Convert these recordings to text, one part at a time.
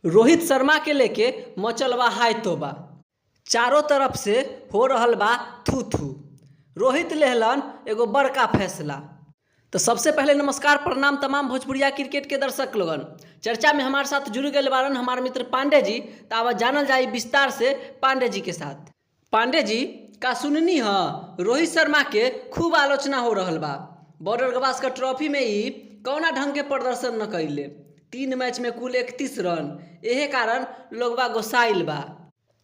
रोहित शर्मा के लेके मचल बा हाय तोबा। चारों तरफ से हो रहल बा थू थू। रोहित लेहलन एगो बड़का फैसला। तो सबसे पहले नमस्कार प्रणाम तमाम भोजपुरिया क्रिकेट के दर्शक लोगन। चर्चा में हमारे साथ जुड़ गए बारन हमारे मित्र पांडे जी। तो अब जानल जाए विस्तार से पांडे जी के साथ। पांडे जी का सुननी है रोहित शर्मा के खूब आलोचना हो रहल बा। बॉर्डर गवास्कर ट्रॉफी में ही कौना ढंग के प्रदर्शन न कैले। 3 मैच में कुल 31 रन। यही कारण लोगबा गोसाइल बा।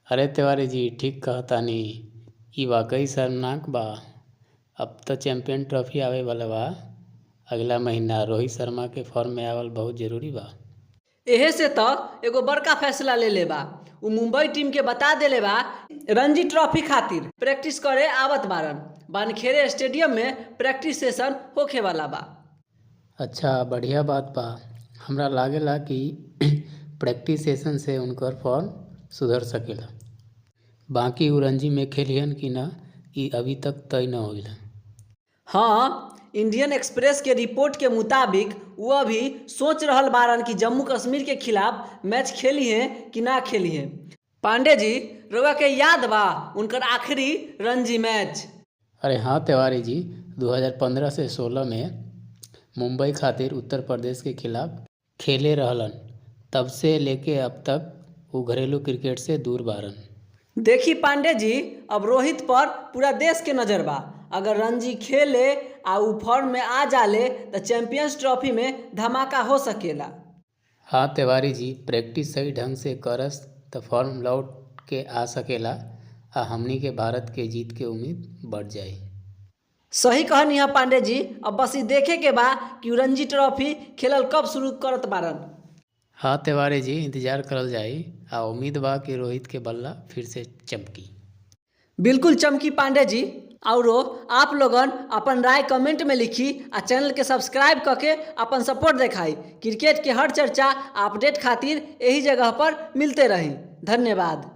अरे तिवारी जी ठीक कहतानी, ई वाकई शर्मनाक बा। अब तो चैंपियन ट्रॉफी आवे वाला बा। अगला महीना रोहित शर्मा के फॉर्म में आवल बहुत जरूरी बा। एहे से तो एगो बड़का फैसला ले बा। उ मुंबई टीम के बता देले बा रणजी ट्रॉफी खातिर प्रैक्टिस करे आवत बारन। वानखेड़े स्टेडियम में प्रैक्टिस सेशन होखे वाला बा। अच्छा, बढ़िया बात बा। हमरा लागेला कि प्रैक्टिस सेशन से उनकर फॉर्म सुधर सकेला। बाकी उ रणजी में खेलिहन कि ना ई अभी तक तय न होइल। हाँ, इंडियन एक्सप्रेस के रिपोर्ट के मुताबिक वो अभी सोच रहल बारन कि जम्मू कश्मीर के खिलाफ मैच खेली हैं कि ना खेली हैं। पांडे जी रउआ के याद बा उनकर आखिरी रणजी मैच? अरे हाँ तिवारी जी, 2015 से 16 में मुंबई खातिर उत्तर प्रदेश के खिलाफ खेले रहलन। तब से लेके अब तक वो घरेलू क्रिकेट से दूर बारन। देखी पांडे जी, अब रोहित पर पूरा देश के नज़र बा। अगर रणजी खेले आ उ फॉर्म में आ जाले तो चैंपियंस ट्रॉफी में धमाका हो सकेला। हाँ तिवारी जी, प्रैक्टिस सही ढंग से करस तो फॉर्म लौट के आ सकेला आ हमनी के भारत के जीत के उम्मीद बढ़ जाई। सही कहनी है पांडे जी। अब बस ये देखे के बा कि उ रणजी ट्रॉफी खेलल कब शुरू करत बारन। हाँ तिवारी जी, इंतजार करल जाई आ उम्मीद बा कि रोहित के बल्ला फिर से चमकी। बिल्कुल चमकी पांडे जी। और आप लोगन अपन राय कमेंट में लिखी आ चैनल के सब्सक्राइब करके अपन सपोर्ट दिखाई। क्रिकेट के हर चर्चा अपडेट खातिर यही जगह पर मिलते रही। धन्यवाद।